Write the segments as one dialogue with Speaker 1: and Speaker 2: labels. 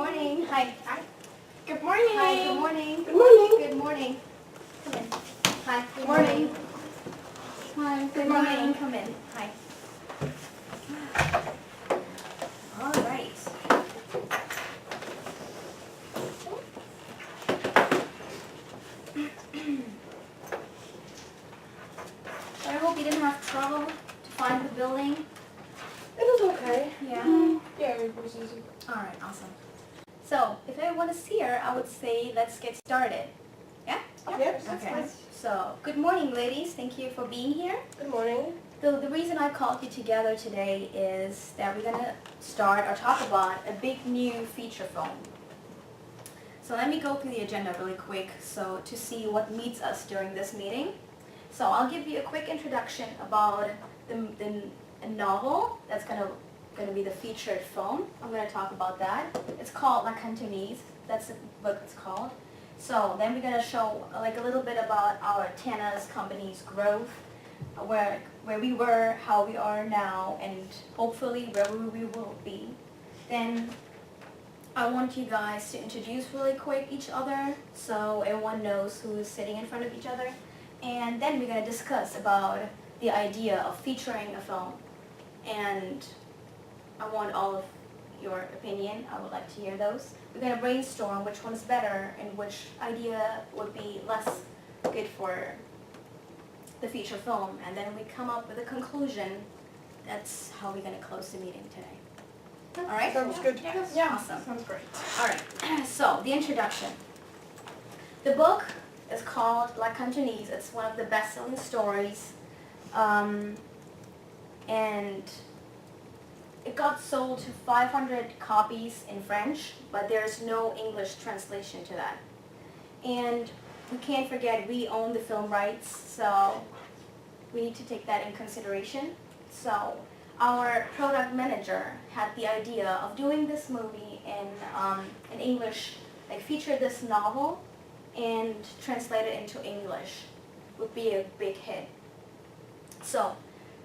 Speaker 1: morning. Hi.
Speaker 2: Hi. Good morning.
Speaker 1: Hi, good morning.
Speaker 2: Good morning.
Speaker 1: Good morning. Come in. Hi, good
Speaker 2: Morning.
Speaker 1: morning. Hi, good morning. Come in. Hi. All right. So I hope you didn't have trouble to find the building.
Speaker 2: It was okay.
Speaker 1: Yeah.
Speaker 2: Yeah, it was easy.
Speaker 1: All right, awesome. So if everyone is here, I would say let's get started. Yeah?
Speaker 2: Yep, that's
Speaker 1: Okay.
Speaker 2: fine.
Speaker 1: So good morning, ladies. Thank you for being here.
Speaker 2: Good morning.
Speaker 1: The reason I called you together today is that we're going to start or talk about a big new feature film. So let me go through the agenda really quick so to see what meets us during this meeting. So I'll give you a quick introduction about a novel that's going to be the featured film. I'm going to talk about that. It's called La Cantonese. That's what it's called. So then we're going to show like a little bit about our Tana's company's growth, where we were, how we are now, and hopefully where we will be. Then I want you guys to introduce really quick each other so everyone knows who is sitting in front of each other. And then we're going to discuss about the idea of featuring a film. And I want all of your opinion. I would like to hear those. We're going to brainstorm which one is better and which idea would be less good for the feature film, and then we come up with a conclusion. That's how we're going to close the meeting today. All right?
Speaker 2: Sounds good.
Speaker 1: Yeah. Awesome.
Speaker 2: Sounds great.
Speaker 1: All right. So the introduction. The book is called La Cantonese. It's one of the best-selling stories, and it got sold to 500 copies in French, but there's no English translation to that. And we can't forget we own the film rights, so we need to take that in consideration. So our product manager had the idea of doing this movie in English, like feature this novel and translate it into English would be a big hit. So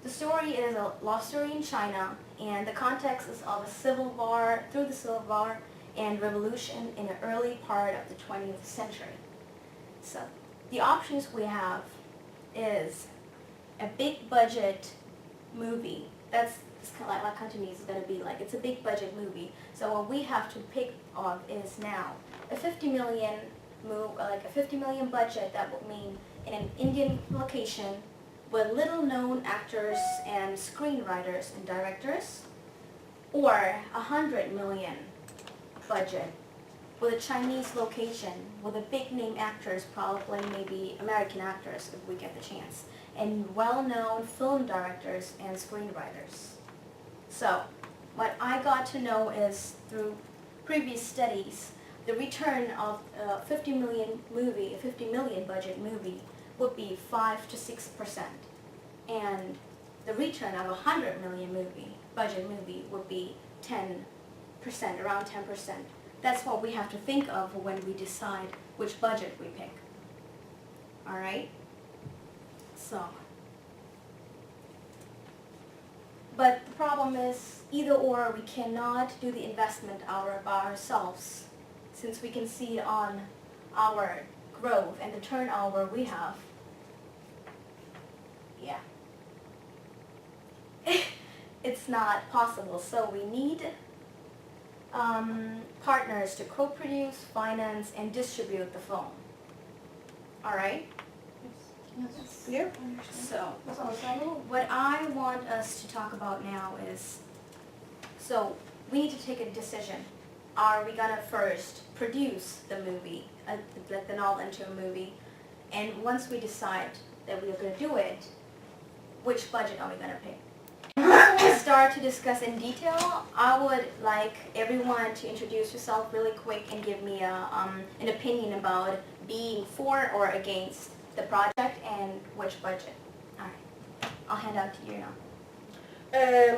Speaker 1: the story is a love story in China, and the context is of a civil war, through the civil war and revolution in the early part of the 20th century. So the options we have is a big budget movie. That's kind of like La Cantonese is going to be like. It's a big budget movie. So what we have to pick on is now a 50 million like a 50 million budget. That would mean in an Indian location with little known actors and screenwriters and directors, or 100 million budget with a Chinese location with a big name actors, probably maybe American actors if we get the chance, and well-known film directors and screenwriters. So what I got to know is through previous studies, the return of a 50 million movie, a 50 million budget movie would be 5 to 6%. And the return of a 100 million budget movie would be 10%, around 10%. That's what we have to think of when we decide which budget we pick. All right? So, but the problem is either or, we cannot do the investment by ourselves, since we can see on our growth and the turnover we have. Yeah. It's not possible, so we need partners to co-produce, finance, and distribute the film. All right?
Speaker 2: Yes. Yeah.
Speaker 1: So,
Speaker 2: That's awesome.
Speaker 1: what I want us to talk about now is, so we need to take a decision. Are we gonna first produce the movie, let the novel into a movie, and once we decide that we are gonna do it, which budget are we gonna pick? Before we start to discuss in detail, I would like everyone to introduce yourself really quick and give me an opinion about being for or against the project and which budget. All right, I'll hand out to you now.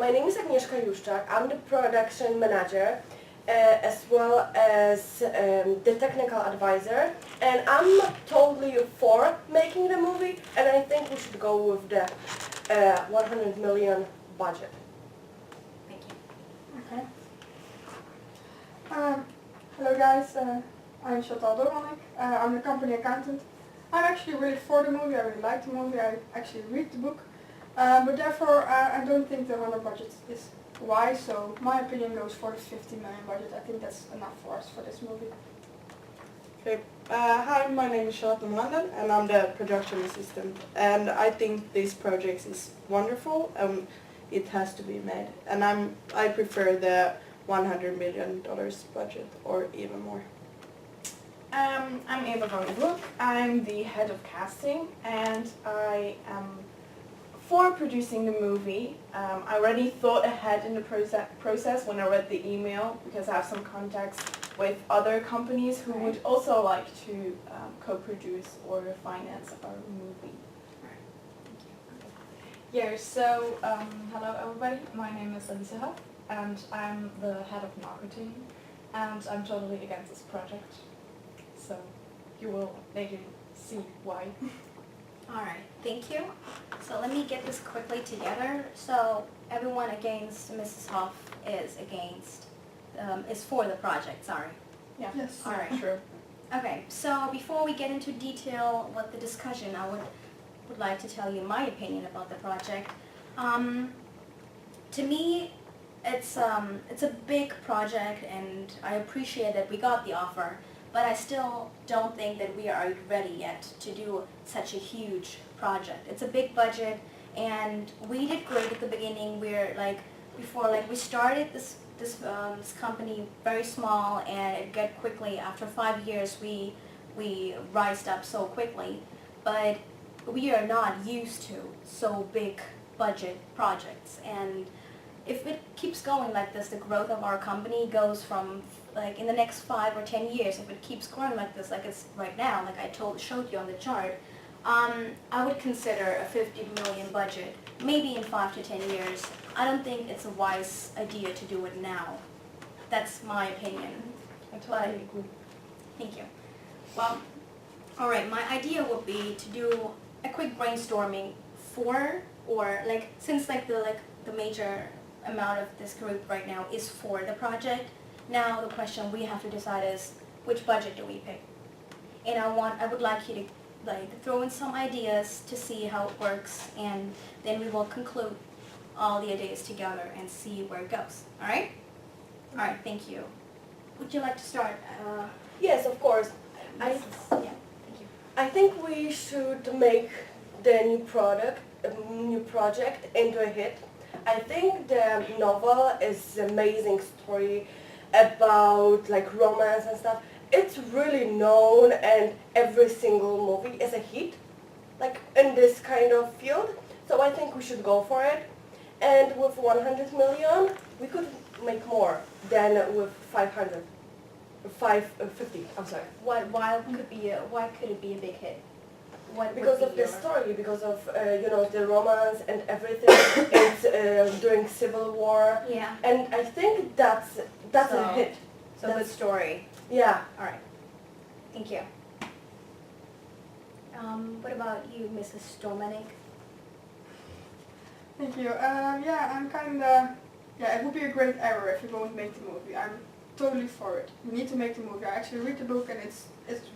Speaker 2: My name is Agnieszka Juszczak. I'm the production manager as well as the technical advisor. And I'm totally for making the movie, and I think we should go with the 100 million budget.
Speaker 1: Thank you.
Speaker 3: Okay. Hello guys, I'm Chantal Domanek. I'm the company accountant. I'm actually really for the movie, I really like the movie, I actually read the book. But therefore I don't think the 100 budget is wise, so my opinion goes for the 50 million budget. I think that's enough for us for this movie.
Speaker 4: Okay. Hi, my name is Charlotte Manden and I'm the production assistant. And I think this project is wonderful. It has to be made. And I prefer the $100 million budget or even more.
Speaker 5: I'm Eva van der Broek. I'm the head of casting and I am for producing the movie. I already thought ahead in the process when I read the email because I have some contacts with other companies who would also like to co-produce or finance our movie.
Speaker 6: Yeah, so hello everybody, my name is Elisa Huff and I'm the head of marketing and I'm totally against this project. So you will later see why.
Speaker 1: Alright, thank you. So let me get this quickly together. So everyone against Mrs. Hoff is is for the project, sorry.
Speaker 5: Yeah.
Speaker 3: Yes.
Speaker 1: Alright.
Speaker 5: Sure.
Speaker 1: Okay, so before we get into detail with the discussion, I would like to tell you my opinion about the project. To me, it's a big project and I appreciate that we got the offer, but I still don't think that we are ready yet to do such a huge project. It's a big budget and we did great at the beginning. We started this company very small and it got quickly, after 5 years we rised up so quickly, but we are not used to so big budget projects. And if it keeps going like this, the growth of our company goes from, like, in the next 5 or 10 years, if it keeps growing like this, like it's right now, like I showed you on the chart, I would consider a 50 million budget, maybe in 5 to 10 years. I don't think it's a wise idea to do it now. That's my opinion.
Speaker 5: I totally agree.
Speaker 1: Thank you. Well, alright, my idea would be to do a quick brainstorming since the major amount of this group right now is for the project. Now the question we have to decide is, which budget do we pick? And I would like you to throw in some ideas to see how it works, and then we will conclude all the ideas together and see where it goes. Alright? Alright, thank you. Would you like to start?
Speaker 2: Yes, of course.
Speaker 1: Yeah, thank you.
Speaker 2: I think we should make the new project into a hit. I think the novel is an amazing story about like romance and stuff. It's really known and every single movie is a hit, like in this kind of field. So I think we should go for it. And with 100 million, we could make more than with 550, I'm sorry.
Speaker 1: Why could it be a big hit? What
Speaker 2: Because
Speaker 1: would
Speaker 2: of
Speaker 1: be
Speaker 2: the
Speaker 1: your-
Speaker 2: story, because of the romance and everything. It's during Civil War,
Speaker 1: Yeah.
Speaker 2: and I think that's
Speaker 1: So-
Speaker 2: a hit.
Speaker 1: So good story.
Speaker 2: Yeah.
Speaker 1: Alright. Thank you. What about you, Mrs. Stormanik?
Speaker 3: Thank you. It would be a great error if you won't make the movie. I'm totally for it. We need to make the movie. I actually read the book and it's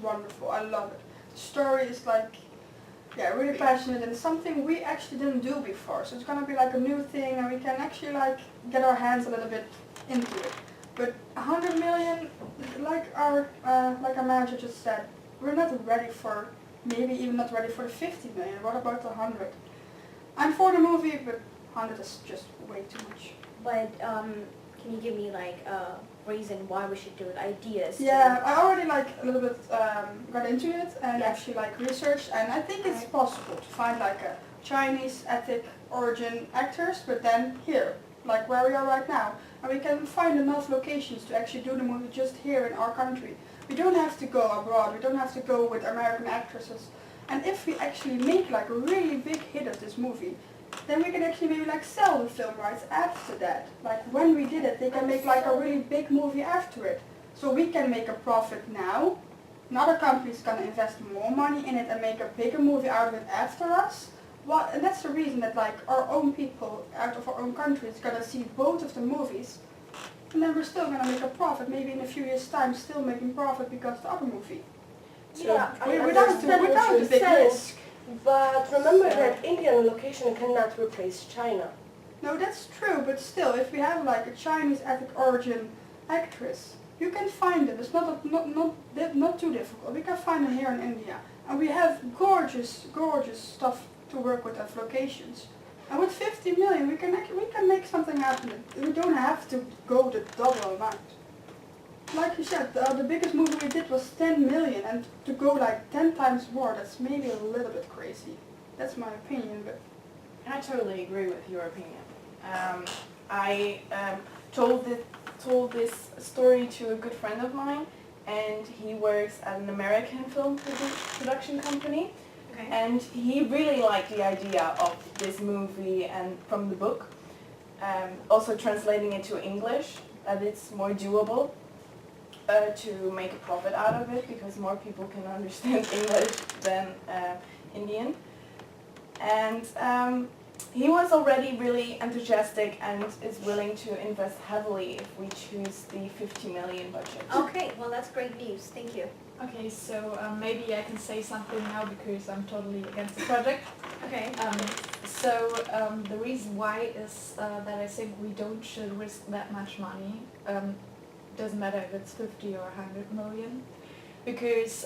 Speaker 3: wonderful. I love it. The story is really passionate and it's something we actually didn't do before. So it's gonna be like a new thing and we can actually get our hands a little bit into it. But 100 million, like our manager just said, we're not ready for, maybe even not ready for the 50 million. What about the 100? I'm for the movie, but 100 is just way too much.
Speaker 1: But can you give me a reason why we should do it? Ideas?
Speaker 3: Yeah, I already a little bit got into it and
Speaker 1: Yeah.
Speaker 3: actually researched, and I think it's possible to find a Chinese ethnic origin actors, but then here, where we are right now, and we can find enough locations to actually do the movie just here in our country. We don't have to go abroad. We don't have to go with American actresses. And if we actually make a really big hit of this movie, then we can actually maybe sell the film rights after that. When we did it, they can make a really big movie after it. So we can make a profit now. Another company is gonna invest more money in it and make a bigger movie out of it after us. And that's the reason that our own people out of our own country is gonna see both of the movies and then we're still gonna make a profit. Maybe in a few years' time, still making profit because of the other movie.
Speaker 2: Yeah, I
Speaker 3: Without
Speaker 2: understand what
Speaker 3: the
Speaker 2: you're
Speaker 3: big
Speaker 2: saying,
Speaker 3: risk.
Speaker 2: but remember
Speaker 3: So-
Speaker 2: that Indian location cannot replace China.
Speaker 3: No, that's true, but still, if we have like a Chinese ethnic origin actress, you can find them. It's not too difficult. We can find them here in India, and we have gorgeous stuff to work with as locations. And with 50 million, we can make something happen. We don't have to go the double amount. Like you said, the biggest movie we did was 10 million, and to go like 10 times more, that's maybe a little bit crazy. That's my opinion, but
Speaker 5: I totally agree with your opinion. I told this story to a good friend of mine, and he works at an American film production company.
Speaker 1: Okay.
Speaker 5: And he really liked the idea of this movie and from the book. Also translating it to English, that it's more doable to make a profit out of it because more people can understand English than Indian. And he was already really enthusiastic and is willing to invest heavily if we choose the 50 million budget.
Speaker 1: Okay, well that's great news. Thank you.
Speaker 6: Okay, so maybe I can say something now because I'm totally against the project.
Speaker 1: Okay.
Speaker 6: The reason why is that I think we should risk that much money. Doesn't matter if it's 50 or 100 million, because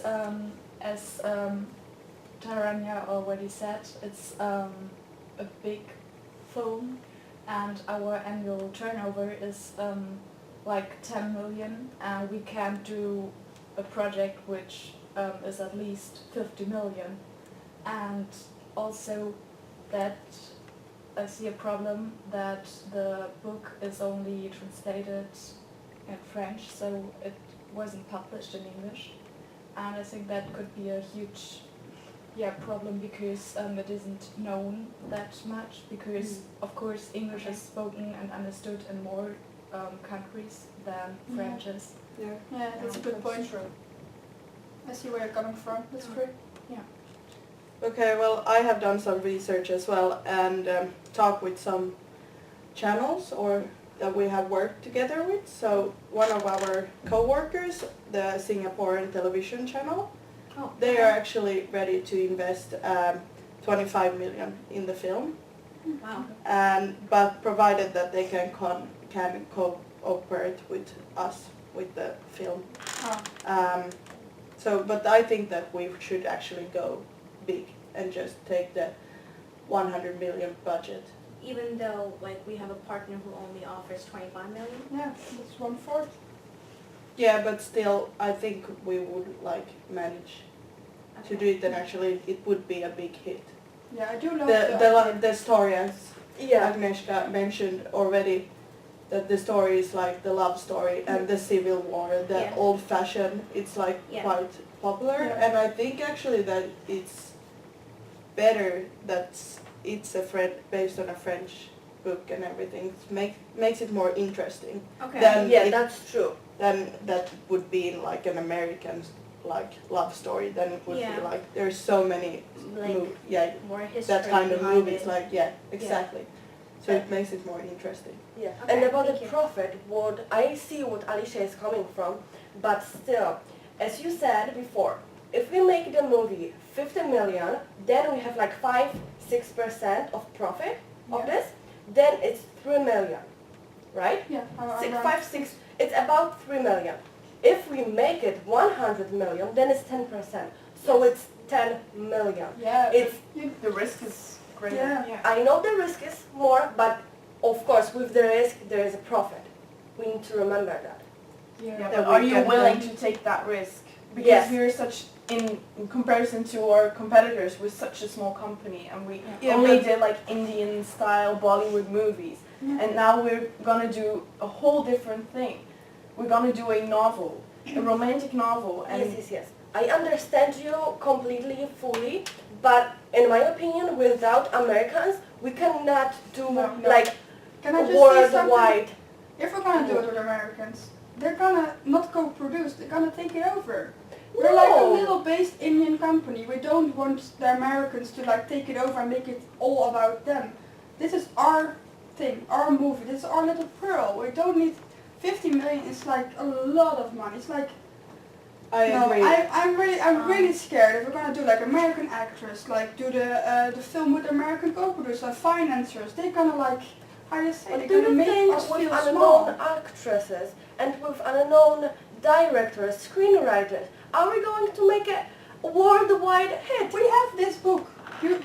Speaker 6: as Taranya already said, it's a big film, and our annual turnover is like 10 million, and we can't do a project which is at least 50 million. And also that I see a problem that the book is only translated in French, so it wasn't published in English. And I think that could be a huge problem because it isn't known that much, because of course English is spoken and understood in more countries than French is.
Speaker 3: yeah, that's a good point.
Speaker 5: True.
Speaker 3: I see where you're coming from. That's true.
Speaker 4: Okay, well, I have done some research as well and talked with some channels or that we have worked together with. So one of our co-workers, the Singaporean television channel, they are actually ready to invest 25 million in the film,
Speaker 1: Wow.
Speaker 4: but provided that they can cooperate with us with the film.
Speaker 3: Oh.
Speaker 4: But I think that we should actually go big and just take the 100 million budget.
Speaker 1: Even though like we have a partner who only offers 25 million.
Speaker 3: Yeah, that's 1/4.
Speaker 4: Yeah, but still, I think we would manage to do it, and actually it would be a big hit.
Speaker 3: Yeah, I do love
Speaker 4: The story, as
Speaker 2: Yeah.
Speaker 4: Agnieszka mentioned already, that the story is like the love story and the civil war, the
Speaker 1: Yeah.
Speaker 4: old fashioned, it's like
Speaker 1: Yeah.
Speaker 4: quite popular,
Speaker 3: Yeah.
Speaker 4: and I think actually that it's better that it's based on a French book and everything. It makes it more interesting
Speaker 1: Okay.
Speaker 4: than
Speaker 2: Yeah, that's true.
Speaker 4: than that would be in like an American love story. Then it would
Speaker 1: Yeah.
Speaker 4: be like there's so many
Speaker 1: Like more history
Speaker 4: that kind of
Speaker 1: behind
Speaker 4: movies
Speaker 1: it.
Speaker 4: exactly. So it makes it more interesting.
Speaker 2: Yeah,
Speaker 1: Okay,
Speaker 2: and about
Speaker 1: thank
Speaker 2: the
Speaker 1: you.
Speaker 2: profit, what I see what Alicia is coming from, but still, as you said before, if we make the movie 50 million, then we have like 5-6% of profit of
Speaker 3: Yeah.
Speaker 2: this, then it's 3 million, right?
Speaker 3: Yeah,
Speaker 2: Six, 5, 6, it's about 3 million. If we make it 100 million, then it's 10%. So it's 10 million.
Speaker 3: Yeah,
Speaker 2: It's
Speaker 5: The risk is greater.
Speaker 3: Yeah.
Speaker 2: I know the risk is more, but of course with the risk there is a profit. We need to remember that.
Speaker 5: Yeah,
Speaker 4: That
Speaker 5: but
Speaker 4: we
Speaker 5: are you
Speaker 4: can
Speaker 5: willing
Speaker 4: then-
Speaker 5: to take that risk? Because
Speaker 2: Yes.
Speaker 5: we're such, in comparison to our competitors, we're such a small company, and we
Speaker 4: Yeah,
Speaker 5: only
Speaker 4: but-
Speaker 5: did like Indian style Bollywood movies.
Speaker 3: Yeah.
Speaker 5: And now we're gonna do a whole different thing. We're gonna do a novel, a romantic novel, and
Speaker 2: Yes. I understand you completely, fully, but in my opinion, without Americans, we cannot do
Speaker 3: No.
Speaker 2: like
Speaker 3: Can I just say something?
Speaker 2: worldwide.
Speaker 3: If we're gonna do it with Americans, they're gonna not co-produce, they're gonna take it over. We're like a
Speaker 2: No.
Speaker 3: little based Indian company. We don't want the Americans to like take it over and make it all about them. This is our thing, our movie, this is our little pearl. We don't need 50 million is like a lot of money. It's like
Speaker 4: I
Speaker 3: no,
Speaker 4: agree.
Speaker 3: I'm really scared if we're gonna do like American actors, like do the film with American co-producers, like financiers. They're gonna like, how do you say?
Speaker 2: But
Speaker 3: They're
Speaker 2: do
Speaker 3: gonna
Speaker 2: you
Speaker 3: make
Speaker 2: think
Speaker 3: us
Speaker 2: with
Speaker 3: feel
Speaker 2: unknown
Speaker 3: small.
Speaker 2: actresses and with unknown directors, screenwriters, are we going to make a worldwide hit?
Speaker 3: We have this book.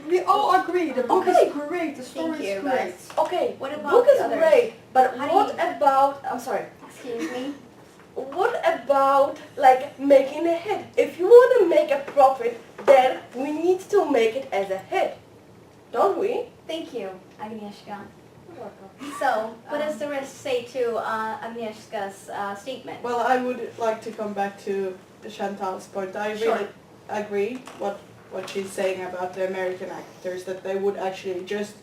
Speaker 3: We all agree the book
Speaker 2: Okay.
Speaker 3: is great. The story
Speaker 1: Thank you,
Speaker 3: is great.
Speaker 1: guys.
Speaker 2: Okay,
Speaker 1: What about
Speaker 2: book
Speaker 1: the
Speaker 2: is
Speaker 1: others?
Speaker 2: great, but
Speaker 1: How do
Speaker 2: what
Speaker 1: you-
Speaker 2: about, I'm sorry,
Speaker 1: Excuse me?
Speaker 2: what about like making a hit? If you want to make a profit, then we need to make it as a hit, don't we?
Speaker 1: Thank you, Agnieszka. So, what does the rest say to Agnieszka's statement?
Speaker 4: Well, I would like to come back to Chantal's point. I
Speaker 1: Sure.
Speaker 4: really agree what she's saying about the American actors, that they would actually just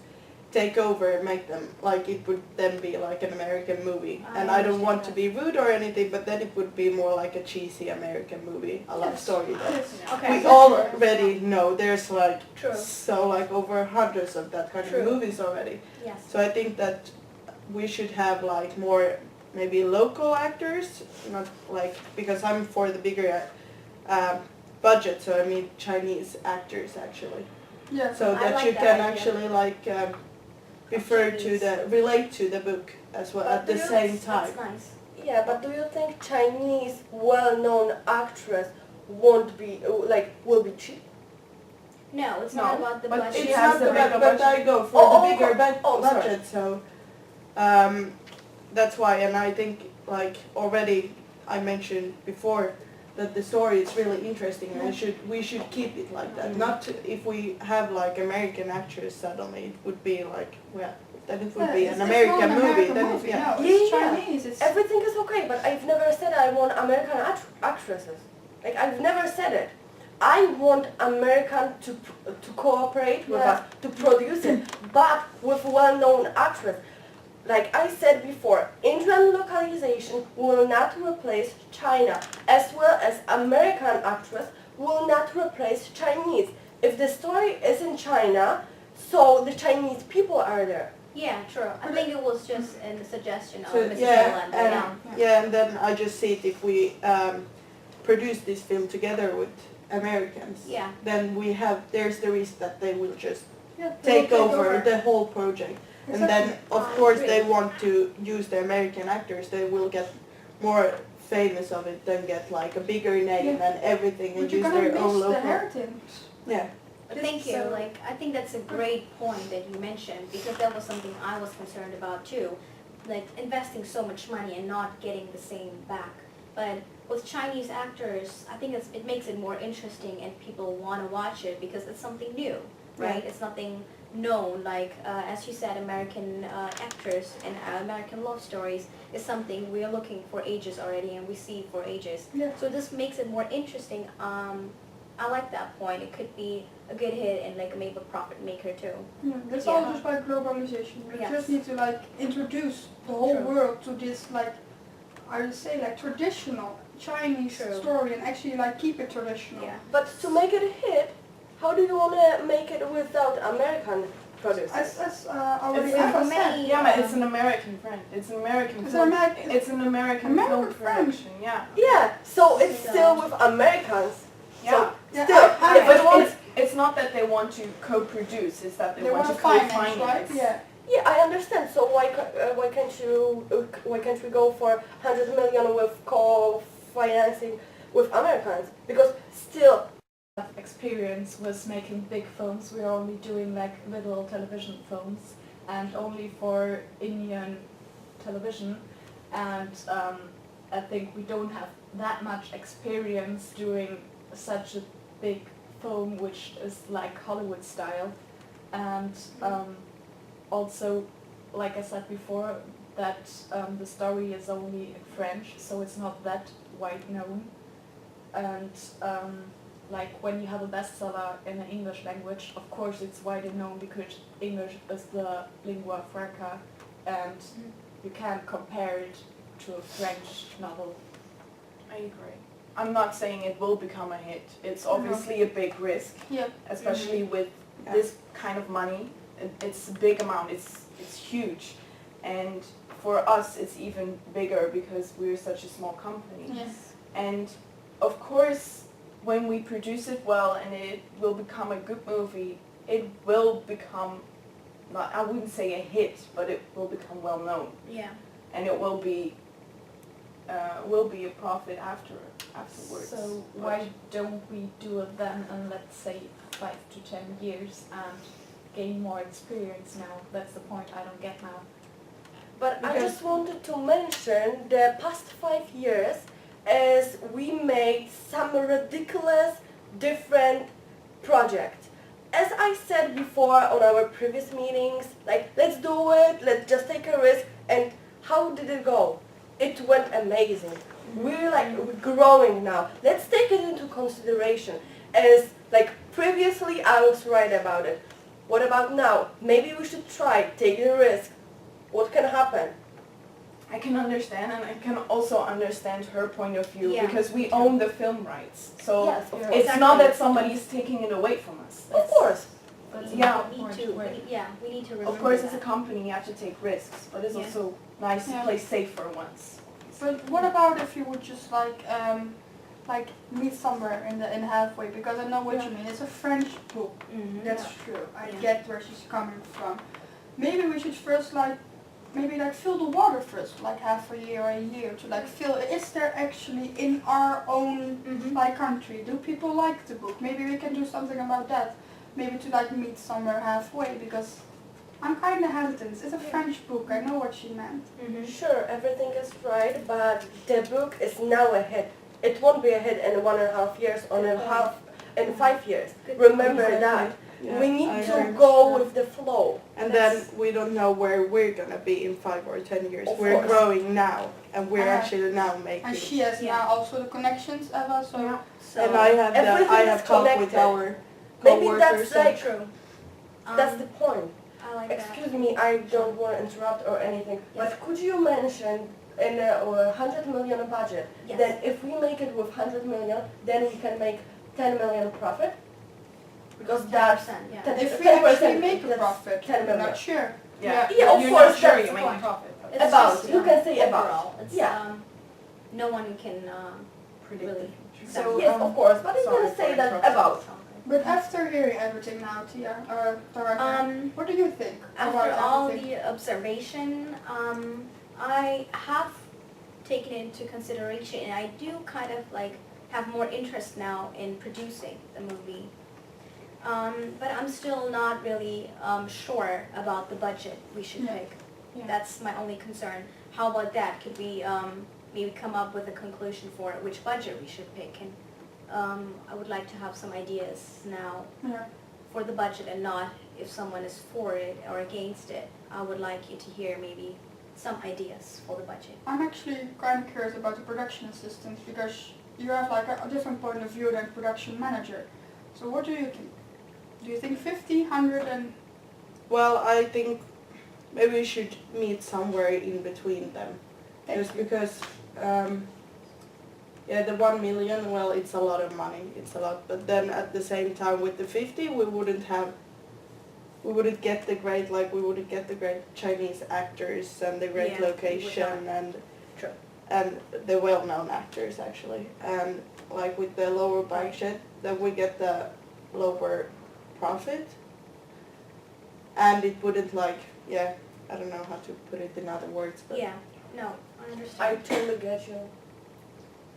Speaker 4: take over and make them, like it would then be like an American movie.
Speaker 1: I
Speaker 4: And I don't want to
Speaker 1: understand
Speaker 4: be rude or anything, but then it would be more like a cheesy American movie, a love story that
Speaker 3: Yes.
Speaker 1: Okay.
Speaker 4: we already know. There's like
Speaker 1: True.
Speaker 4: so like over hundreds of that kind
Speaker 1: True.
Speaker 4: of movies already.
Speaker 1: Yes.
Speaker 4: So I think that we should have like more maybe local actors, not like, because I'm for the bigger budget, so I mean Chinese actors actually.
Speaker 3: Yeah.
Speaker 4: So
Speaker 1: I
Speaker 4: that
Speaker 1: like
Speaker 4: you
Speaker 1: that
Speaker 4: can
Speaker 1: idea.
Speaker 4: actually like refer to
Speaker 1: Chinese.
Speaker 4: relate to the book as well at the
Speaker 2: But
Speaker 4: same time.
Speaker 1: That's nice.
Speaker 2: Yeah, but do you think Chinese well-known actress won't be, like, will be cheap?
Speaker 1: No, it's
Speaker 5: No,
Speaker 1: not about the
Speaker 5: but
Speaker 1: budget.
Speaker 5: She
Speaker 4: It's
Speaker 5: has
Speaker 4: not
Speaker 5: the
Speaker 4: the
Speaker 5: bigger
Speaker 4: but I
Speaker 5: budget.
Speaker 4: go for
Speaker 2: Oh,
Speaker 4: the bigger
Speaker 2: sorry.
Speaker 4: budget, so that's why. And I think like already I mentioned before that the story is really interesting, and we should keep it like that. Not if we have like American actors suddenly, it would be like, well, then it would be
Speaker 3: It's
Speaker 4: an
Speaker 3: not
Speaker 4: American movie.
Speaker 3: American
Speaker 4: Then
Speaker 3: movie.
Speaker 4: yeah.
Speaker 3: No, it's
Speaker 2: Yeah.
Speaker 3: Chinese. It's
Speaker 2: Everything is okay, but I've never said I want American actresses. Like, I've never said it. I want American to cooperate with
Speaker 3: Yeah.
Speaker 2: us, to produce it, but with well-known actress. Like I said before, Indian localization will not replace China, as well as American actress will not replace Chinese. If the story is in China, so the Chinese people are there.
Speaker 1: Yeah, true. I think it was just a suggestion of
Speaker 4: So,
Speaker 1: Mrs.
Speaker 4: yeah,
Speaker 1: Nolan.
Speaker 4: and,
Speaker 1: Yeah.
Speaker 4: yeah, and then I just see it if we produce this film together with Americans,
Speaker 1: Yeah.
Speaker 4: then there's the risk that they will just
Speaker 3: yeah, they will
Speaker 4: take over the whole project. And then, of
Speaker 1: I
Speaker 4: course,
Speaker 1: agree.
Speaker 4: they want to use the American actors. They will get more famous of it, then get like a bigger name
Speaker 3: Yeah.
Speaker 4: and everything, and
Speaker 3: But you're
Speaker 4: use
Speaker 3: gonna
Speaker 4: their own
Speaker 3: miss the
Speaker 4: local.
Speaker 3: heritage.
Speaker 4: Yeah.
Speaker 1: Thank you.
Speaker 6: So-
Speaker 1: Like, I think that's a great point that you mentioned, because that was something I was concerned about too. Like, investing so much money and not getting the same back. But with Chinese actors, I think it makes it more interesting and people want to watch it because it's something new, right? It's nothing known. Like, as you said, American actors and American love stories is something we are looking for ages already, and we see for ages.
Speaker 3: Yeah.
Speaker 1: So this makes it more interesting. I like that point. It could be a good hit and like maybe a profit maker too.
Speaker 3: Yeah, that's
Speaker 1: Yeah.
Speaker 3: all just by globalization. We
Speaker 1: Yes.
Speaker 3: just need to like introduce the whole
Speaker 1: True.
Speaker 3: world to this like, I would say like traditional Chinese
Speaker 1: True.
Speaker 3: story and actually like keep it traditional.
Speaker 1: Yeah.
Speaker 2: But to make it a hit, how do you want to make it without American producers?
Speaker 3: As already
Speaker 5: It's
Speaker 3: Eva
Speaker 1: for
Speaker 3: said.
Speaker 1: many-
Speaker 5: Yeah, but it's an American friend. It's an American
Speaker 3: It's
Speaker 5: film.
Speaker 3: an American-
Speaker 5: It's an American
Speaker 3: American
Speaker 5: film
Speaker 3: friend.
Speaker 5: production. Yeah.
Speaker 2: Yeah, so it's
Speaker 1: So-
Speaker 2: still with Americans.
Speaker 5: Yeah.
Speaker 2: So
Speaker 3: Yeah,
Speaker 2: still,
Speaker 3: I-
Speaker 2: if
Speaker 5: But
Speaker 2: it was,
Speaker 5: it's not that they want to co-produce. It's that they,
Speaker 3: They
Speaker 5: want
Speaker 3: want
Speaker 5: to
Speaker 3: to finance,
Speaker 5: co-finance.
Speaker 3: right? Yeah.
Speaker 2: yeah, I understand. So why can't we go for 100 million with co-financing with Americans? Because still,
Speaker 6: Experience was making big films. We are only doing like little television films and only for Indian television, and I think we don't have that much experience doing such a big film which is like Hollywood style, and also like I said before that the story is only in French, so it's not that wide known, and like when you have a bestseller in the English language, of course it's widely known because English is the lingua franca, and you can't compare it to a French novel.
Speaker 5: I agree. I'm not saying it will become a hit. It's obviously a big risk,
Speaker 3: Yeah.
Speaker 5: especially with this kind of money. It's a big amount. It's huge, and for us it's even bigger because we're such a small company.
Speaker 3: Yes.
Speaker 5: And of course, when we produce it well and it will become a good movie, it will become, not, I wouldn't say a hit, but it will become well known.
Speaker 1: Yeah.
Speaker 5: And it will be a profit afterwards.
Speaker 6: So why don't we do it then in, let's say, 5 to 10 years and gain more experience now? That's the point I don't get now.
Speaker 2: But I
Speaker 5: Because-
Speaker 2: just wanted to mention the past 5 years as we made some ridiculous different projects. As I said before on our previous meetings, like let's do it, let's just take a risk, and how did it go? It went amazing. We're growing now. Let's take it into consideration as like previously I was right about it. What about now? Maybe we should try, take the risk. What can happen?
Speaker 5: I can understand, and I can also understand her point of view
Speaker 1: Yeah,
Speaker 5: because we
Speaker 1: me too.
Speaker 5: own the film rights. So
Speaker 2: Yes, of
Speaker 5: it's
Speaker 2: course.
Speaker 5: not that somebody is taking it away from us.
Speaker 2: Of course.
Speaker 6: But
Speaker 5: Yeah.
Speaker 1: We need to, we need to remember
Speaker 5: Of course, as a
Speaker 1: that.
Speaker 5: company, you have to take risks, but it's
Speaker 1: Yeah.
Speaker 5: also nice
Speaker 3: Yeah.
Speaker 5: to play safe for once.
Speaker 3: But what about if you would just like meet somewhere in the halfway? Because I know what you mean. It's a French book.
Speaker 1: Mhm.
Speaker 3: That's true. I
Speaker 1: Yeah.
Speaker 3: get where she's coming from. Maybe we should first fill the water first, like half a year or a year to feel, is there actually in our own
Speaker 1: Mhm.
Speaker 3: country, do people like the book? Maybe we can do something about that. Maybe to meet somewhere halfway, because I'm kind of hesitant. It's a French book. I know what she meant.
Speaker 1: Mhm.
Speaker 2: Sure, everything is right, but the book is now a hit. It won't be a hit in 1.5 years or in 5 years.
Speaker 1: Good
Speaker 2: Remember
Speaker 1: point.
Speaker 2: that.
Speaker 4: Yeah,
Speaker 2: We
Speaker 4: I
Speaker 2: need to
Speaker 4: agree.
Speaker 2: go with the flow.
Speaker 4: And
Speaker 1: That's-
Speaker 4: then we don't know where we're gonna be in 5 or 10 years.
Speaker 2: Of
Speaker 4: We're
Speaker 2: course.
Speaker 4: growing now, and we're
Speaker 3: Uh,
Speaker 4: actually now making.
Speaker 3: And she has
Speaker 1: Yeah.
Speaker 3: now also the connections, Eva, so
Speaker 1: So,
Speaker 4: And I
Speaker 2: Everything
Speaker 4: have
Speaker 2: is
Speaker 4: talked with
Speaker 2: connected.
Speaker 4: our
Speaker 2: Maybe
Speaker 4: coworkers.
Speaker 2: that's like,
Speaker 1: true.
Speaker 2: that's the point.
Speaker 1: I like that.
Speaker 2: Excuse me, I don't want to interrupt or anything, but could you mention in a 100 million budget,
Speaker 1: Yes.
Speaker 2: then if we make it with 100 million, then we can make 10 million profit? Because that's
Speaker 1: 10%, yeah.
Speaker 2: 10
Speaker 3: if we actually
Speaker 2: 10%,
Speaker 3: make a
Speaker 2: that's
Speaker 3: profit,
Speaker 2: 10
Speaker 3: I'm
Speaker 2: million.
Speaker 3: not sure.
Speaker 5: Yeah,
Speaker 2: Yeah, of
Speaker 5: you're
Speaker 2: course,
Speaker 5: not sure
Speaker 2: that's
Speaker 5: you
Speaker 2: the
Speaker 5: make
Speaker 2: point.
Speaker 5: profit.
Speaker 1: It's
Speaker 2: About,
Speaker 1: just,
Speaker 2: you can say about.
Speaker 1: overall. It's,
Speaker 2: Yeah.
Speaker 1: no one can
Speaker 5: Predict
Speaker 1: really.
Speaker 5: the future.
Speaker 3: So,
Speaker 2: Yes, of course, but I'm
Speaker 5: sorry
Speaker 2: gonna
Speaker 5: for
Speaker 2: say that
Speaker 5: interrupting.
Speaker 2: about.
Speaker 3: But after hearing everything now, Tia, or Tarek, what do you think
Speaker 1: After
Speaker 3: about
Speaker 1: all
Speaker 3: everything?
Speaker 1: the observation, I have taken into consideration, and I do kind of have more interest now in producing the movie. But I'm still not really sure about the budget we should
Speaker 3: Yeah.
Speaker 1: pick.
Speaker 6: Yeah.
Speaker 1: That's my only concern. How about that? Could we maybe come up with a conclusion for which budget we should pick? And I would like to have some ideas now
Speaker 3: Yeah.
Speaker 1: for the budget, and not if someone is for it or against it. I would like you to hear maybe some ideas for the budget.
Speaker 3: I'm actually kind of curious about the production assistants because you have a different point of view than production manager. So what do you think? Do you think 50, 100 and...
Speaker 4: Well, I think maybe we should meet somewhere in between them. Just because, the 1 million, well, it's a lot of money, it's a lot. But then at the same time with the 50, we wouldn't get the great Chinese actors and the great
Speaker 1: Yeah, we would
Speaker 4: location and
Speaker 1: True.
Speaker 4: and the well-known actors actually. And like with the lower budget, then we get the lower profit. And it wouldn't I don't know how to put it in other words, but
Speaker 1: Yeah, no, I
Speaker 2: I
Speaker 1: understand.
Speaker 2: totally get you.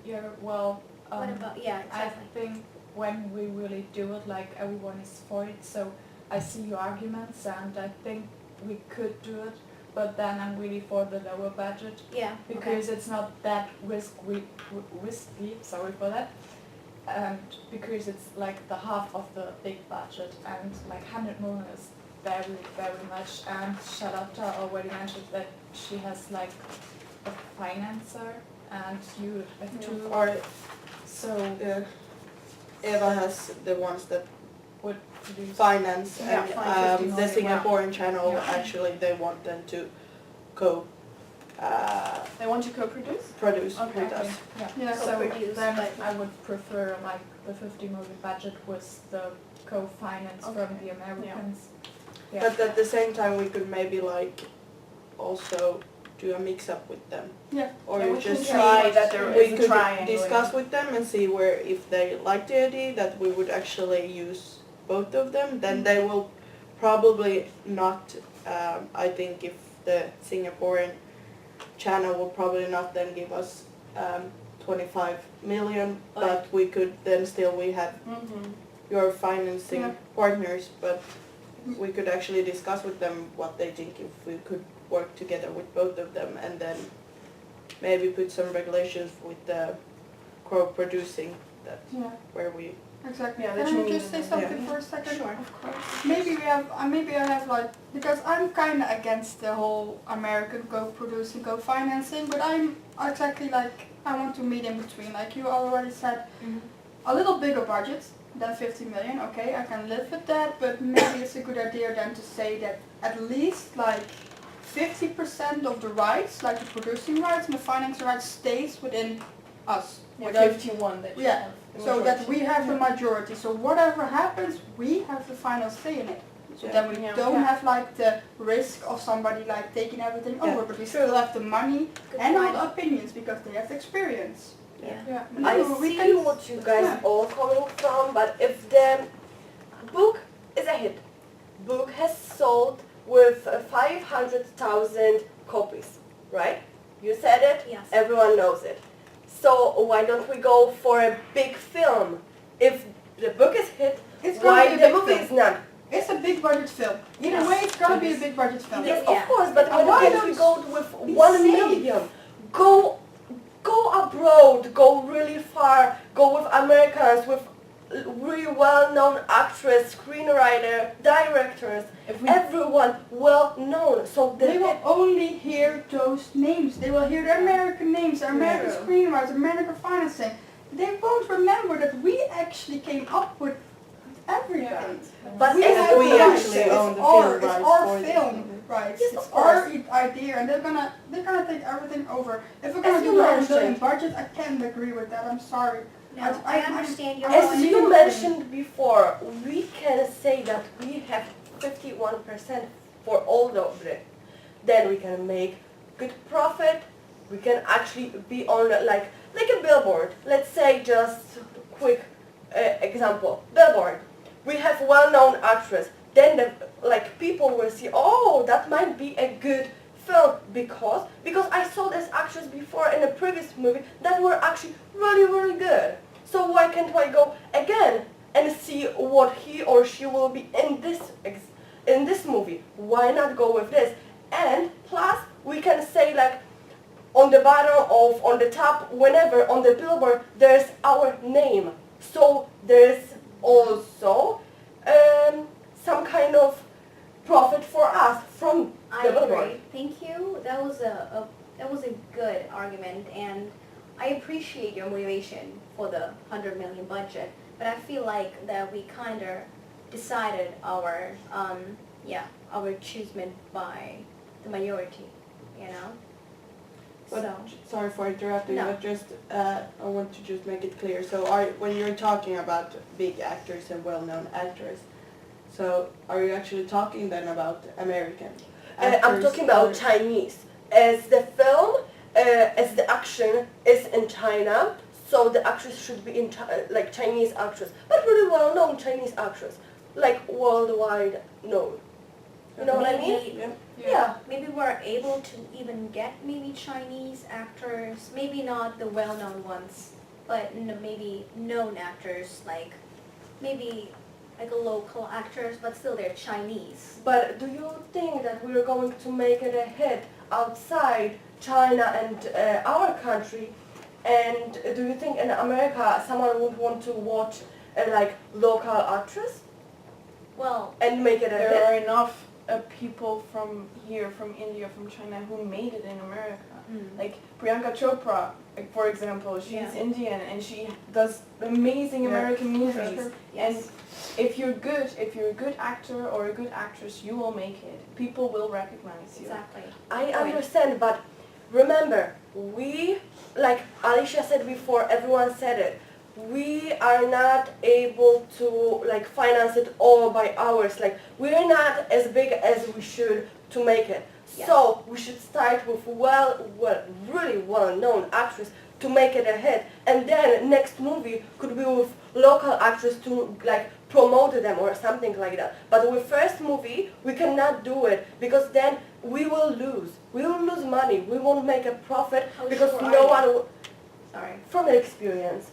Speaker 6: Yeah, well,
Speaker 1: What about, yeah,
Speaker 6: I
Speaker 1: exactly.
Speaker 6: think when we really do it, everyone is for it, so I see your arguments and I think we could do it, but then I'm really for the lower budget
Speaker 1: Yeah, okay.
Speaker 6: because it's not that risky, sorry for that, and because it's the half of the big budget and 100 million is very, very much, and Charlotte already mentioned that she has a financer and you have two,
Speaker 4: or
Speaker 6: so
Speaker 4: Eva has the ones that
Speaker 6: would produce.
Speaker 4: finance
Speaker 6: Yeah,
Speaker 4: and
Speaker 6: finance,
Speaker 4: the
Speaker 6: 50 million,
Speaker 4: Singaporean channel
Speaker 6: Yeah.
Speaker 4: actually they want them to
Speaker 5: They want to co-produce?
Speaker 4: produce
Speaker 6: Okay,
Speaker 4: with us.
Speaker 3: Yeah,
Speaker 6: so
Speaker 1: co-produce,
Speaker 6: then
Speaker 1: but-
Speaker 6: I would prefer the 50 million budget with the co-finance from the Americans. Yeah.
Speaker 4: But at the same time we could maybe also do a mix-up with them.
Speaker 3: Yeah.
Speaker 4: Or
Speaker 5: Yeah,
Speaker 4: you
Speaker 5: we can
Speaker 4: just
Speaker 5: try that there
Speaker 4: we
Speaker 5: is a
Speaker 4: could
Speaker 5: triangle.
Speaker 4: discuss with them and see where if they like the idea that we would actually use both of them, then they will probably not. I think if the Singaporean channel will probably not then give us 25 million, but we could then still we have
Speaker 5: Mm-hmm.
Speaker 4: your financing
Speaker 3: Yeah.
Speaker 4: partners, but we could actually discuss with them what they think if we could work together with both of them, and then maybe put some regulations with the co-producing that
Speaker 3: Yeah.
Speaker 4: where we
Speaker 3: Exactly.
Speaker 5: Yeah, that
Speaker 3: Can
Speaker 5: you
Speaker 3: I
Speaker 5: mean
Speaker 3: just say
Speaker 5: that-
Speaker 3: something
Speaker 4: yeah.
Speaker 3: for a second?
Speaker 5: Sure.
Speaker 3: Of course. Maybe I have like, because I'm kind of against the whole American co-producing, co-financing, but I'm exactly like, I want to meet in between. Like you already said, a little bigger budget than 50 million. Okay, I can live with that, but maybe it's a good idea then to say that at least like 50% of the rights, like the producing rights and the financing rights, stays within us.
Speaker 5: Yeah,
Speaker 3: Within-
Speaker 5: 51 that you
Speaker 3: Yeah,
Speaker 5: have. the
Speaker 3: so that
Speaker 5: majority.
Speaker 3: we have the majority. So whatever happens, we have the final say in it. So
Speaker 4: Yeah.
Speaker 3: then we
Speaker 5: Yeah.
Speaker 3: don't
Speaker 5: Yeah.
Speaker 3: have like the risk of somebody like taking everything
Speaker 4: Yeah.
Speaker 3: over, but we still have the money
Speaker 1: Good
Speaker 3: and all
Speaker 1: point.
Speaker 3: the opinions because they have the experience.
Speaker 1: Yeah.
Speaker 3: Yeah.
Speaker 2: I
Speaker 3: We
Speaker 2: see
Speaker 3: can-
Speaker 2: what you guys
Speaker 3: Yeah.
Speaker 2: all coming from, but if the book is a hit, book has sold with 500,000 copies, right? You said it,
Speaker 1: Yes.
Speaker 2: everyone knows it. So why don't we go for a big film? If the book is hit,
Speaker 3: It's gonna
Speaker 2: why
Speaker 3: be a
Speaker 2: the
Speaker 3: big
Speaker 2: movie
Speaker 3: film.
Speaker 2: is not?
Speaker 3: It's a big budget film. Either
Speaker 1: Yes.
Speaker 3: way, it's gonna be a big budget film.
Speaker 2: Yes,
Speaker 1: Yeah.
Speaker 2: of course, but
Speaker 3: And
Speaker 2: why
Speaker 3: why
Speaker 2: don't we
Speaker 3: don't
Speaker 2: go with
Speaker 3: be
Speaker 2: 1
Speaker 3: safe?
Speaker 2: million? Go abroad, go really far, go with Americans, with really well-known actress, screenwriter, directors,
Speaker 5: If we
Speaker 2: everyone well-known. So
Speaker 3: They
Speaker 2: the
Speaker 3: will only hear those names. They will hear the American names, the American
Speaker 2: Yeah.
Speaker 3: screenwriters, American financing. They won't remember that we actually came up with everything.
Speaker 2: But
Speaker 3: we
Speaker 2: if
Speaker 3: have
Speaker 4: we
Speaker 3: the
Speaker 4: actually
Speaker 3: rights.
Speaker 4: own the
Speaker 3: It's our,
Speaker 4: film
Speaker 3: it's
Speaker 4: rights
Speaker 3: our
Speaker 4: for this
Speaker 3: film
Speaker 4: movie.
Speaker 3: rights.
Speaker 2: Yes,
Speaker 3: It's
Speaker 2: of
Speaker 3: our
Speaker 2: course.
Speaker 3: idea, and they're gonna take everything over. If we're gonna
Speaker 2: As
Speaker 3: do
Speaker 2: you
Speaker 3: the 1
Speaker 2: mentioned.
Speaker 3: billion budget, I can't agree with that. I'm sorry.
Speaker 1: No,
Speaker 3: I-
Speaker 1: I understand your
Speaker 2: as
Speaker 1: point.
Speaker 2: you mentioned before, we can say that we have 51% for all of it. Then we can make good profit. We can actually be on like a billboard. Let's say just quick example, billboard. We have well-known actress. Then people will see, oh, that might be a good film because I saw this actress before in a previous movie that were actually really good. So why can't I go again and see what he or she will be in this movie? Why not go with this? And plus we can say like on the bottom of on the top whenever on the billboard there's our name. So there's also some kind of profit for us from
Speaker 1: I
Speaker 2: the billboard.
Speaker 1: agree. Thank you. That was a good argument, and I appreciate your motivation for the 100 million budget. But I feel like that we kind of decided our choosement by the majority, you know.
Speaker 4: But,
Speaker 1: So
Speaker 4: sorry for interrupting,
Speaker 1: No.
Speaker 4: but just I want to just make it clear. So when you're talking about big actors and well-known actors, so are you actually talking then about American
Speaker 2: I'm
Speaker 4: actors
Speaker 2: talking about
Speaker 4: or-
Speaker 2: Chinese. As the film, as the action is in China, so the actress should be in like Chinese actress, but really well known Chinese actress, like worldwide known. You know what I mean?
Speaker 1: maybe,
Speaker 4: Yeah.
Speaker 2: Yeah.
Speaker 1: maybe we're able to even get maybe Chinese actors, maybe not the well-known ones, but maybe known actors like maybe like a local actors, but still they're Chinese.
Speaker 2: But do you think that we're going to make it a hit outside China and our country? And do you think in America someone would want to watch a like local actress
Speaker 1: Well,
Speaker 2: and make it a
Speaker 5: there
Speaker 2: hit?
Speaker 5: are enough people from here, from India, from China, who made it in America. Like Priyanka Chopra, like, for example, she's
Speaker 1: Yeah.
Speaker 5: Indian and she does amazing
Speaker 3: Yeah.
Speaker 5: American movies.
Speaker 3: Sure.
Speaker 5: And if you're a good actor or a good actress, you will make it. People will recognize you.
Speaker 1: exactly.
Speaker 2: I understand, but remember, we, like Alicia said before, everyone said it, we are not able to like finance it all by ours. Like we're not as big as we should to make it.
Speaker 1: Yes.
Speaker 2: So we should start with really well-known actress to make it a hit, and then next movie could be with local actors to like promote them or something like that. But with first movie we cannot do it because then we will lose. We will lose money. We won't make a profit
Speaker 1: How
Speaker 2: because
Speaker 1: sure
Speaker 2: no
Speaker 1: are you?
Speaker 2: one will,
Speaker 1: Sorry.
Speaker 2: from an experience.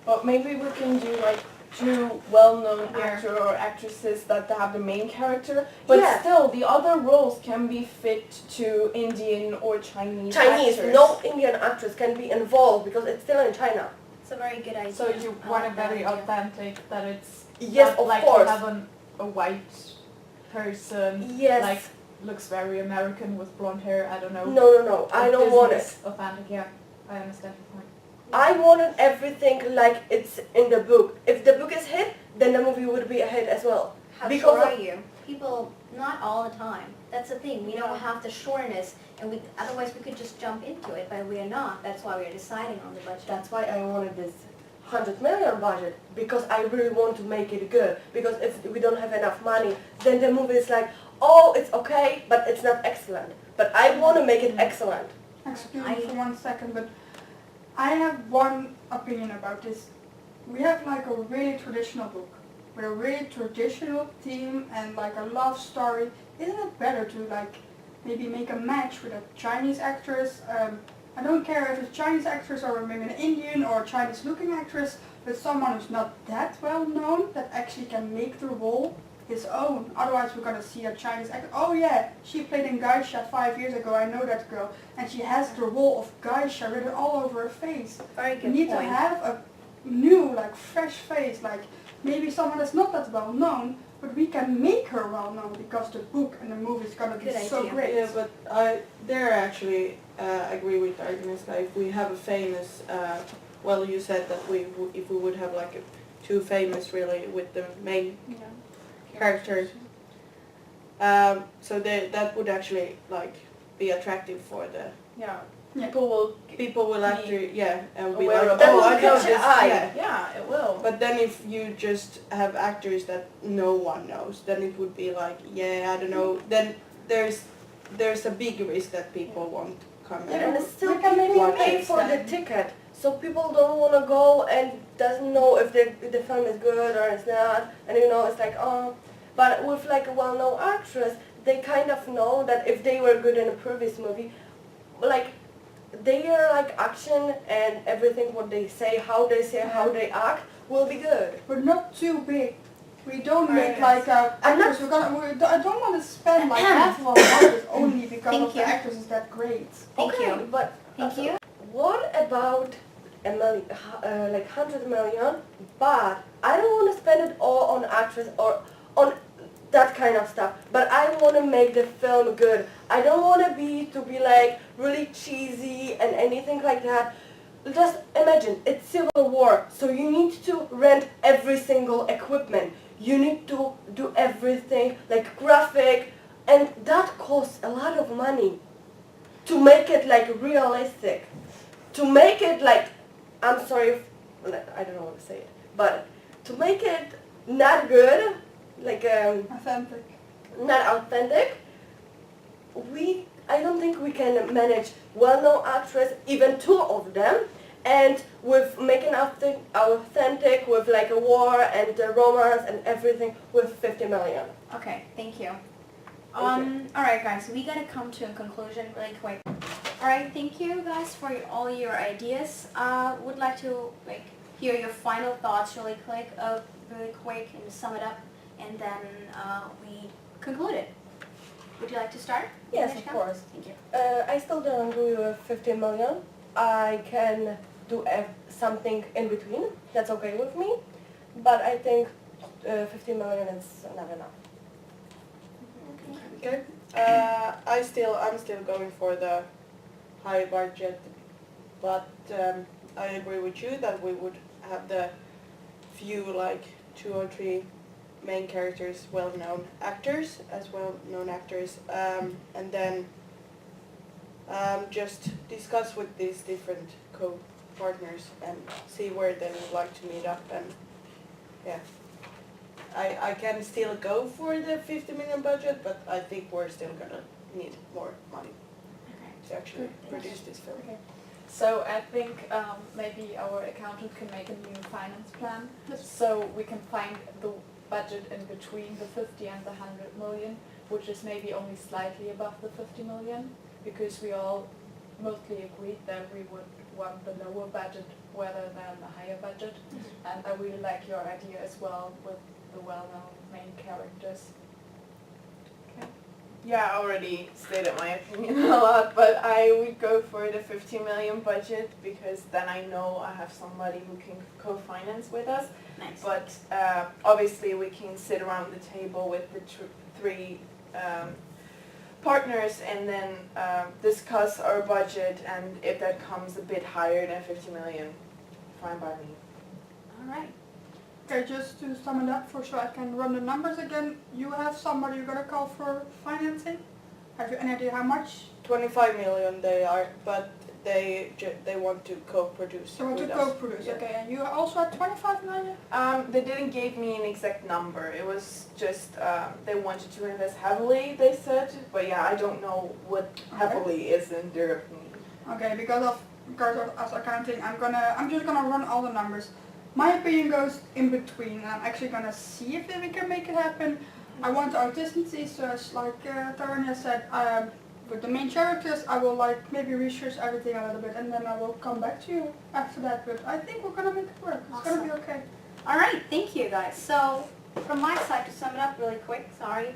Speaker 5: But maybe we can do like two well-known
Speaker 1: Yeah.
Speaker 5: actor or actresses that have the main character, but
Speaker 2: Yeah.
Speaker 5: still the other roles can be fit to Indian or Chinese
Speaker 2: Chinese,
Speaker 5: actors.
Speaker 2: no Indian actress can be involved because it's still in China.
Speaker 1: It's a very good idea.
Speaker 6: So you
Speaker 1: I
Speaker 6: want
Speaker 1: like
Speaker 6: it
Speaker 1: that
Speaker 6: very
Speaker 1: idea.
Speaker 6: authentic, that it's
Speaker 2: Yes,
Speaker 6: not
Speaker 2: of
Speaker 6: like
Speaker 2: course.
Speaker 6: you have a white person,
Speaker 2: Yes.
Speaker 6: like looks very American with blonde hair, I don't know.
Speaker 2: No. I
Speaker 6: But
Speaker 2: don't
Speaker 6: this
Speaker 2: want it.
Speaker 6: is authentic, yeah. I understand your point.
Speaker 2: I wanted everything like it's in the book. If the book is hit, then the movie would be a hit as well.
Speaker 1: How
Speaker 2: Because
Speaker 1: sure
Speaker 2: of-
Speaker 1: are you? People, not all the time. That's the thing. We don't have the sureness, and we otherwise we could just jump into it, but we are not. That's why we are deciding on the budget.
Speaker 2: That's why I wanted this 100 million budget, because I really want to make it good. Because if we don't have enough money, then the movie is like, oh, it's okay, but it's not excellent. But I want to make it excellent.
Speaker 3: Excuse me for 1 second, but I have one opinion about this. We have like a really traditional book with a really traditional theme and like a love story. Isn't it better to like maybe make a match with a Chinese actress? I don't care if it's Chinese actress or maybe an Indian or Chinese looking actress, but someone who's not that well known that actually can make the role his own. Otherwise we're gonna see a Chinese actor, oh yeah, she played in Geisha 5 years ago, I know that girl, and she has the role of Geisha written all over her face.
Speaker 1: Very
Speaker 3: We
Speaker 1: good
Speaker 3: need
Speaker 1: point.
Speaker 3: to have a new, like fresh face, like maybe someone that's not that well known, but we can make her well known because the book and the movie is gonna be
Speaker 1: Good
Speaker 3: so
Speaker 1: idea.
Speaker 3: great.
Speaker 4: Yeah, but I there actually agree with Agnieszka. If we have a famous, well, you said that if we would have like two famous really with the main characters, so that would actually like be attractive for the
Speaker 5: Yeah.
Speaker 3: Yeah.
Speaker 4: people will actually and be
Speaker 5: aware
Speaker 4: like,
Speaker 5: of
Speaker 2: That
Speaker 4: oh,
Speaker 2: will
Speaker 4: I know
Speaker 2: catch
Speaker 4: this,
Speaker 2: your eye.
Speaker 4: yeah.
Speaker 5: Yeah, it will.
Speaker 4: But then if you just have actors that no one knows, then it would be like, I don't know. Then there's a big risk that people won't come
Speaker 2: Yeah,
Speaker 4: in.
Speaker 2: and still
Speaker 3: we can maybe
Speaker 2: people
Speaker 4: watch
Speaker 2: pay
Speaker 4: it
Speaker 2: for the
Speaker 3: then.
Speaker 2: ticket, so people don't want to go and doesn't know if the film is good or it's not, and it's like, oh. But with like a well-known actress, they kind of know that if they were good in a previous movie, like their like action and everything, what they say, how they act, will be good.
Speaker 3: But not too big. We don't
Speaker 1: Right.
Speaker 3: make like
Speaker 2: I'm not-
Speaker 3: actors. I don't want to spend like half of our budget only because
Speaker 1: Thank
Speaker 3: of the
Speaker 1: you.
Speaker 3: actress is that great.
Speaker 1: Thank
Speaker 2: Okay,
Speaker 1: you.
Speaker 2: but
Speaker 1: Thank you.
Speaker 2: what about like 100 million? But I don't want to spend it all on actress or on that kind of stuff. But I want to make the film good. I don't want to be like really cheesy and anything like that. Just imagine, it's Civil War, so you need to rent every single equipment. You need to do everything like graphic, and that costs a lot of money to make it like realistic. To make it like, I'm sorry if, I don't know how to say it, but to make it not good, like
Speaker 3: Authentic.
Speaker 2: not authentic, I don't think we can manage well-known actress, even two of them, and with making authentic with like a war and romance and everything with 50 million.
Speaker 1: Okay, thank you.
Speaker 2: Thank
Speaker 1: Alright guys, we gotta come to a conclusion really quick. Alright, thank you guys for all your ideas. Would like to hear your final thoughts really quick and sum it up, and then we conclude it. Would you like to start?
Speaker 2: Yes, of
Speaker 1: Agnieszka?
Speaker 2: course.
Speaker 1: Thank you.
Speaker 2: I still don't agree with 50 million. I can do something in between. That's okay with me. But I think 50 million is not enough.
Speaker 4: Okay. I'm still going for the high budget, but I agree with you that we would have the few like 2 or 3 main characters, well-known actors, and then just discuss with these different co-partners and see where they would like to meet up, and I can still go for the 50 million budget, but I think we're still gonna need more money to actually produce this film.
Speaker 6: Okay. So I think maybe our accountant can make a new finance plan, so we can find the budget in between the 50 and the 100 million, which is maybe only slightly above the 50 million, because we all mostly agreed that we would want the lower budget rather than the higher budget. And I really like your idea as well with the well-known main characters.
Speaker 5: Yeah, I already stated my opinion a lot, but I would go for the 50 million budget because then I know I have somebody who can co-finance with us.
Speaker 1: Nice.
Speaker 5: But obviously we can sit around the table with the three partners and then discuss our budget, and if that comes a bit higher than 50 million, fine by me.
Speaker 1: All right.
Speaker 3: Okay, just to sum it up so I can run the numbers again, you have somebody you're gonna call for financing? Have you any idea how much?
Speaker 4: 25 million they are, but they want to co-produce
Speaker 3: You want to
Speaker 4: with us.
Speaker 3: co-produce,
Speaker 4: Yeah.
Speaker 3: okay, and you also at 25 million?
Speaker 5: They didn't give me an exact number. It was just they wanted to invest heavily, they said. But yeah, I don't know what heavily is in their opinion.
Speaker 3: Okay, because of us accounting, I'm just gonna run all the numbers. My opinion goes in between, and I'm actually gonna see if we can make it happen. I want the artistancy, so it's like Taranya said, with the main characters, I will like maybe research everything a little bit, and then I will come back to you after that. But I think we're gonna make it work. It's gonna be okay.
Speaker 1: All right, thank you guys. So from my side, to sum it up really quick, sorry.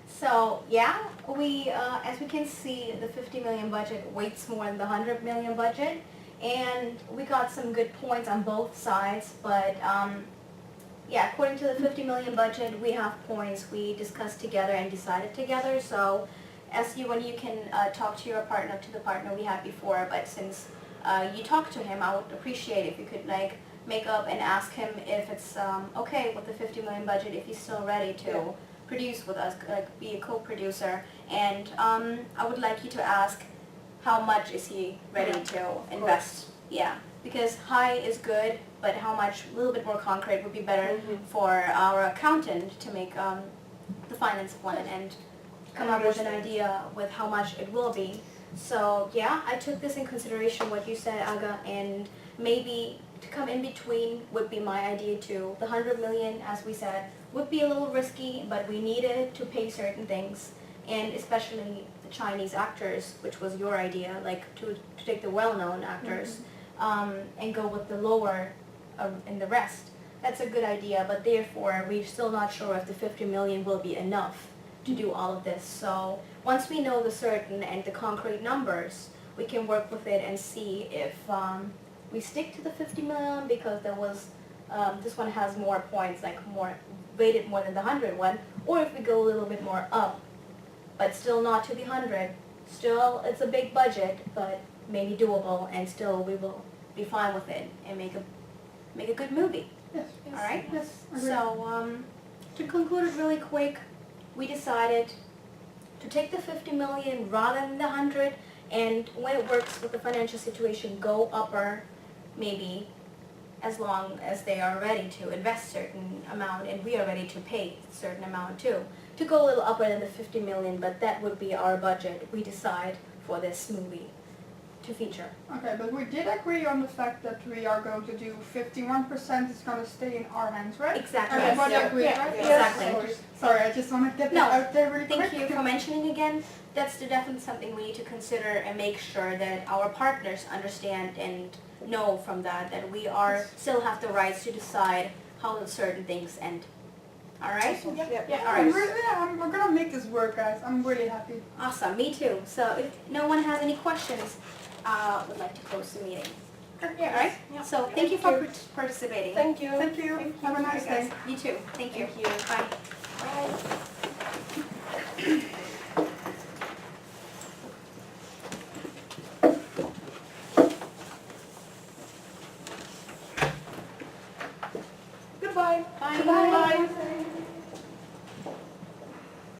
Speaker 1: So yeah, we as we can see, the 50 million budget weights more than the 100 million budget, and we got some good points on both sides. But yeah, according to the 50 million budget, we have points we discussed together and decided together. So as when you can talk to your partner, to the partner we had before, but since you talked to him, I would appreciate if you could like make up and ask him if it's okay with the 50 million budget, if he's still ready to produce with us, like be a co-producer. And I would like you to ask how much is he ready to invest. Yeah, because high is good, but how much, a little bit more concrete would be better for our accountant to make the finance plan and come up with an idea with how much it will be. So yeah, I took this in consideration, what you said, Aga, and maybe to come in between would be my idea too. The 100 million, as we said, would be a little risky, but we needed to pay certain things, and especially the Chinese actors, which was your idea, like to take the well-known actors and go with the lower and the rest. That's a good idea, but therefore we're still not sure if the 50 million will be enough to do all of this. So once we know the certain and the concrete numbers, we can work with it and see if we stick to the 50 million because there was this one has more points, like more weighted more than the 100 one, or if we go a little bit more up, but still not to the 100. Still, it's a big budget, but maybe doable, and still we will be fine with it and make a good movie.
Speaker 3: Yes.
Speaker 1: All right.
Speaker 3: Yes. Agreed.
Speaker 1: So to conclude it really quick, we decided to take the 50 million rather than the 100, and when it works with the financial situation, go upper, maybe, as long as they are ready to invest certain amount and we are ready to pay certain amount too. To go a little upper than the 50 million, but that would be our budget we decide for this movie to feature.
Speaker 3: Okay, but we did agree on the fact that we are going to do 51% is going to stay in our hands, right?
Speaker 1: Exactly.
Speaker 3: Everybody
Speaker 1: Yes.
Speaker 3: agreed,
Speaker 5: Yeah.
Speaker 3: right?
Speaker 1: Exactly.
Speaker 3: Sorry, I just want to get that out there really quick.
Speaker 1: Thank you for mentioning again. That's definitely something we need to consider and make sure that our partners understand and know from that we are still have the rights to decide how certain things end. All right?
Speaker 5: Yeah.
Speaker 1: All right.
Speaker 3: We're going to make this work, guys. I'm really happy.
Speaker 1: Awesome. Me too. So if no one has any questions, I would like to close the meeting. All right? So thank you for participating.
Speaker 2: Thank you.
Speaker 3: Thank you. Have a nice day.
Speaker 1: You too. Thank you.
Speaker 5: Thank you.
Speaker 1: Bye.
Speaker 2: Bye.